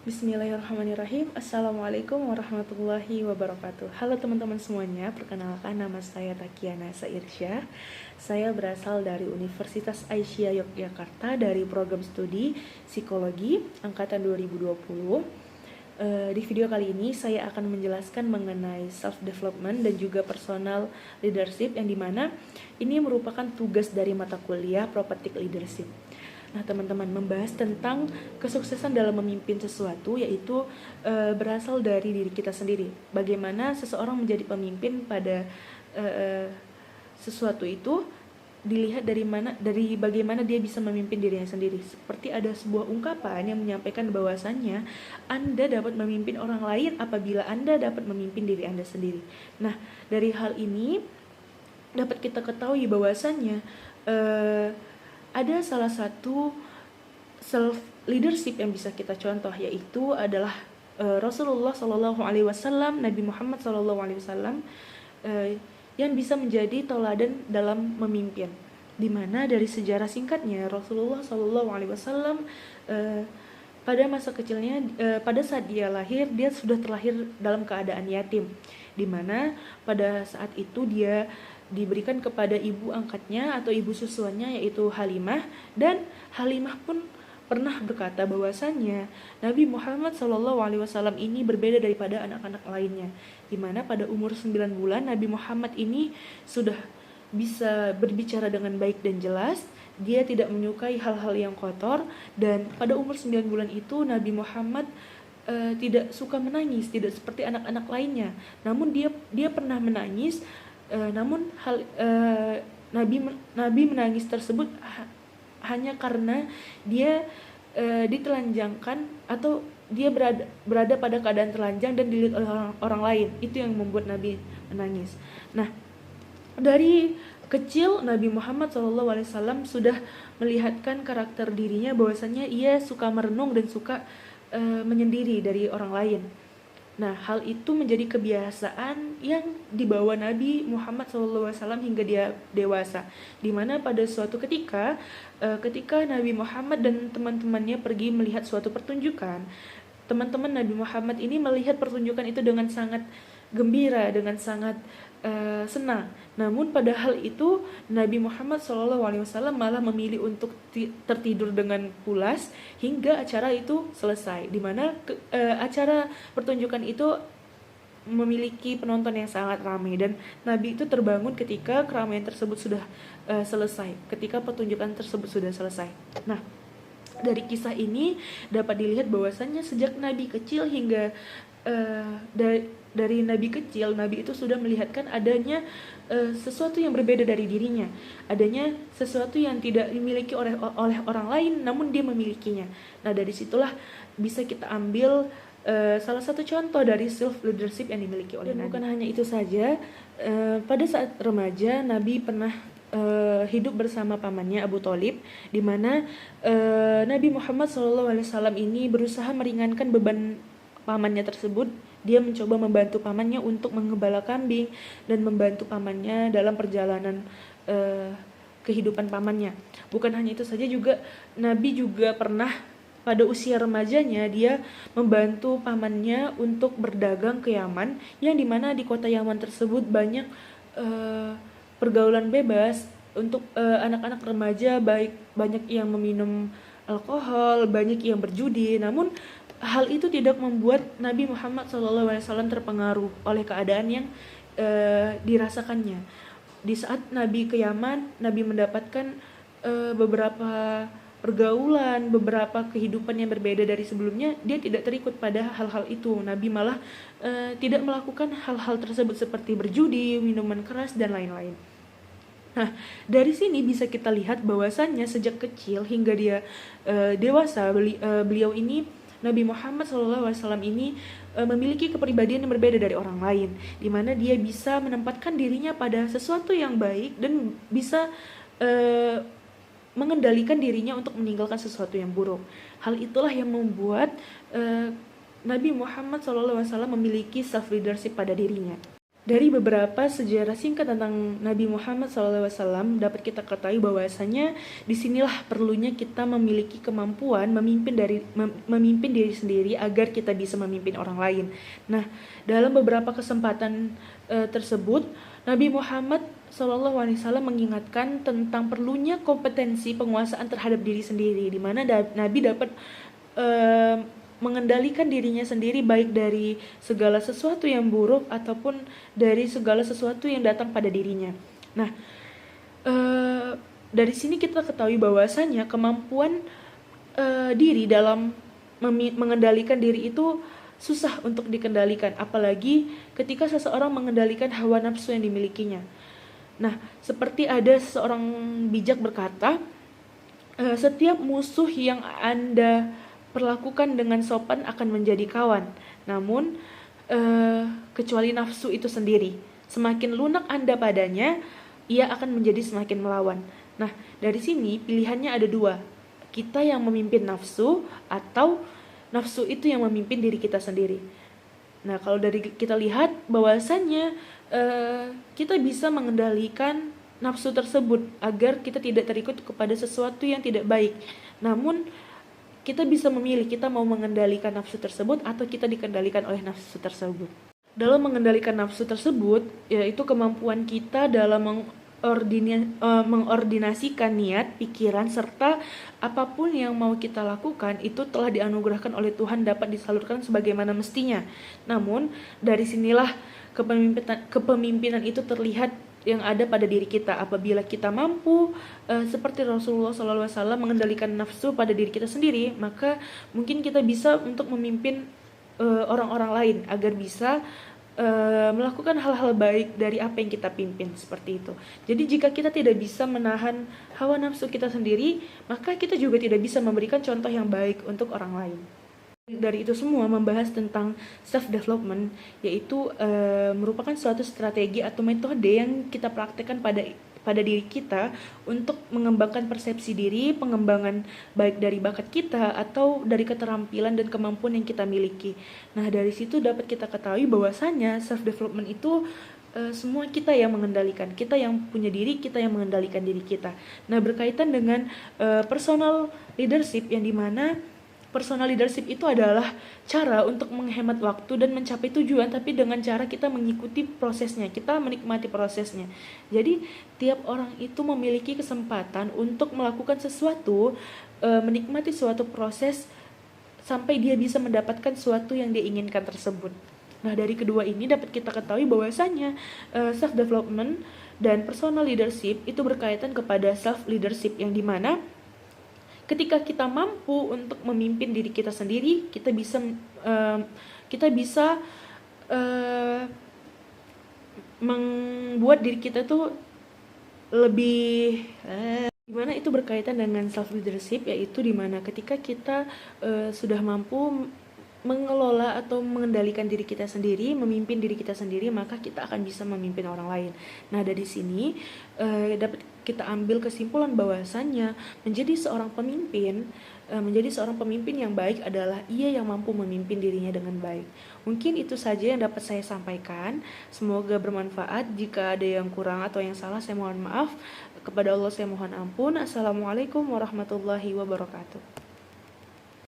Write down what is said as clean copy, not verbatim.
Bismillahirrahmanirrahim. Assalamualaikum warahmatullahi wabarakatuh. Halo teman-teman semuanya, perkenalkan nama saya Takiana Sairsyah. Saya berasal dari Universitas Aisyah Yogyakarta dari program studi Psikologi Angkatan 2020. Di video kali ini saya akan menjelaskan mengenai self-development dan juga personal leadership, yang dimana ini merupakan tugas dari mata kuliah Prophetic Leadership. Nah, teman-teman, membahas tentang kesuksesan dalam memimpin sesuatu, yaitu berasal dari diri kita sendiri. Bagaimana seseorang menjadi pemimpin pada sesuatu itu dilihat dari bagaimana dia bisa memimpin dirinya sendiri. Seperti ada sebuah ungkapan yang menyampaikan bahwasannya Anda dapat memimpin orang lain apabila Anda dapat memimpin diri Anda sendiri. Nah, dari hal ini dapat kita ketahui bahwasannya ada salah satu self leadership yang bisa kita contoh, yaitu adalah Rasulullah Shallallahu Alaihi Wasallam, Nabi Muhammad Shallallahu Alaihi Wasallam, yang bisa menjadi teladan dalam memimpin. Dimana dari sejarah singkatnya, Rasulullah Shallallahu Alaihi Wasallam pada masa kecilnya, pada saat dia lahir, dia sudah terlahir dalam keadaan yatim. Dimana pada saat itu dia diberikan kepada ibu angkatnya atau ibu susuannya, yaitu Halimah, dan Halimah pun pernah berkata bahwasannya Nabi Muhammad SAW ini berbeda daripada anak-anak lainnya, dimana pada umur 9 bulan Nabi Muhammad ini sudah bisa berbicara dengan baik dan jelas. Dia tidak menyukai hal-hal yang kotor, dan pada umur 9 bulan itu Nabi Muhammad tidak suka menangis, tidak seperti anak-anak lainnya. Namun dia pernah menangis. Namun Nabi menangis tersebut hanya karena dia ditelanjangkan, atau dia berada pada keadaan telanjang dan dilihat oleh orang lain. Itu yang membuat Nabi menangis. Nah, dari kecil Nabi Muhammad SAW sudah melihatkan karakter dirinya bahwasanya ia suka merenung dan suka menyendiri dari orang lain. Nah, hal itu menjadi kebiasaan yang dibawa Nabi Muhammad SAW hingga dia dewasa. Dimana pada suatu ketika Nabi Muhammad dan teman-temannya pergi melihat suatu pertunjukan, teman-teman Nabi Muhammad ini melihat pertunjukan itu dengan sangat gembira, dengan sangat senang. Namun pada hal itu Nabi Muhammad SAW malah memilih untuk tertidur dengan pulas hingga acara itu selesai, dimana acara pertunjukan itu memiliki penonton yang sangat ramai, dan Nabi itu terbangun ketika keramaian tersebut sudah selesai, ketika pertunjukan tersebut sudah selesai. Nah, dari kisah ini dapat dilihat bahwasannya sejak Nabi kecil hingga dari Nabi kecil, Nabi itu sudah melihatkan adanya sesuatu yang berbeda dari dirinya, adanya sesuatu yang tidak dimiliki oleh orang lain, namun dia memilikinya. Nah, dari situlah bisa kita ambil salah satu contoh dari self leadership yang dimiliki oleh Nabi. Bukan hanya itu saja, pada saat remaja Nabi pernah hidup bersama pamannya Abu Thalib, di mana Nabi Muhammad SAW ini berusaha meringankan beban pamannya tersebut. Dia mencoba membantu pamannya untuk menggembala kambing dan membantu pamannya dalam perjalanan kehidupan pamannya. Bukan hanya itu saja, juga Nabi juga pernah pada usia remajanya dia membantu pamannya untuk berdagang ke Yaman, yang dimana di kota Yaman tersebut banyak pergaulan bebas untuk anak-anak remaja, baik banyak yang meminum alkohol, banyak yang berjudi. Namun hal itu tidak membuat Nabi Muhammad SAW terpengaruh oleh keadaan yang dirasakannya. Di saat Nabi ke Yaman, Nabi mendapatkan beberapa pergaulan, beberapa kehidupan yang berbeda dari sebelumnya. Dia tidak terikut pada hal-hal itu. Nabi malah tidak melakukan hal-hal tersebut seperti berjudi, minuman keras, dan lain-lain. Nah, dari sini bisa kita lihat bahwasannya sejak kecil hingga dia dewasa, beliau ini, Nabi Muhammad SAW ini memiliki kepribadian yang berbeda dari orang lain, di mana dia bisa menempatkan dirinya pada sesuatu yang baik dan bisa mengendalikan dirinya untuk meninggalkan sesuatu yang buruk. Hal itulah yang membuat Nabi Muhammad SAW memiliki self leadership pada dirinya. Dari beberapa sejarah singkat tentang Nabi Muhammad SAW dapat kita ketahui bahwasanya disinilah perlunya kita memiliki kemampuan memimpin diri sendiri agar kita bisa memimpin orang lain. Nah, dalam beberapa kesempatan tersebut Nabi Muhammad SAW mengingatkan tentang perlunya kompetensi penguasaan terhadap diri sendiri, di mana Nabi dapat mengendalikan dirinya sendiri baik dari segala sesuatu yang buruk ataupun dari segala sesuatu yang datang pada dirinya. Nah, dari sini kita ketahui bahwasanya kemampuan diri dalam mengendalikan diri itu susah untuk dikendalikan, apalagi ketika seseorang mengendalikan hawa nafsu yang dimilikinya. Nah, seperti ada seorang bijak berkata, setiap musuh yang Anda perlakukan dengan sopan akan menjadi kawan, namun kecuali nafsu itu sendiri. Semakin lunak Anda padanya, ia akan menjadi semakin melawan. Nah, dari sini pilihannya ada dua. Kita yang memimpin nafsu atau nafsu itu yang memimpin diri kita sendiri. Nah, kalau dari kita lihat bahwasannya kita bisa mengendalikan nafsu tersebut agar kita tidak terikut kepada sesuatu yang tidak baik. Namun kita bisa memilih kita mau mengendalikan nafsu tersebut atau kita dikendalikan oleh nafsu tersebut. Dalam mengendalikan nafsu tersebut, yaitu kemampuan kita dalam mengordinasikan niat, pikiran, serta apapun yang mau kita lakukan itu telah dianugerahkan oleh Tuhan dapat disalurkan sebagaimana mestinya. Namun, dari sinilah kepemimpinan itu terlihat yang ada pada diri kita. Apabila kita mampu seperti Rasulullah SAW mengendalikan nafsu pada diri kita sendiri, maka mungkin kita bisa untuk memimpin orang-orang lain agar bisa melakukan hal-hal baik dari apa yang kita pimpin, seperti itu. Jadi jika kita tidak bisa menahan hawa nafsu kita sendiri, maka kita juga tidak bisa memberikan contoh yang baik untuk orang lain. Dari itu semua membahas tentang self development, yaitu merupakan suatu strategi atau metode yang kita praktekkan pada diri kita untuk mengembangkan persepsi diri, pengembangan baik dari bakat kita atau dari keterampilan dan kemampuan yang kita miliki. Nah, dari situ dapat kita ketahui bahwasanya self development itu semua kita yang mengendalikan, kita yang punya diri, kita yang mengendalikan diri kita. Nah, berkaitan dengan personal leadership, yang dimana personal leadership itu adalah cara untuk menghemat waktu dan mencapai tujuan, tapi dengan cara kita mengikuti prosesnya, kita menikmati prosesnya. Jadi tiap orang itu memiliki kesempatan untuk melakukan sesuatu, menikmati suatu proses sampai dia bisa mendapatkan sesuatu yang dia inginkan tersebut. Nah, dari kedua ini dapat kita ketahui bahwasanya self development dan personal leadership itu berkaitan kepada self leadership, yang dimana ketika kita mampu untuk memimpin diri kita sendiri, kita bisa membuat diri kita tuh lebih dimana itu berkaitan dengan self leadership, yaitu dimana ketika kita sudah mampu mengelola atau mengendalikan diri kita sendiri, memimpin diri kita sendiri, maka kita akan bisa memimpin orang lain. Nah, dari sini dapat kita ambil kesimpulan bahwasannya menjadi seorang pemimpin yang baik adalah ia yang mampu memimpin dirinya dengan baik. Mungkin itu saja yang dapat saya sampaikan. Semoga bermanfaat. Jika ada yang kurang atau yang salah, saya mohon maaf. Kepada Allah saya mohon ampun. Assalamualaikum warahmatullahi wabarakatuh.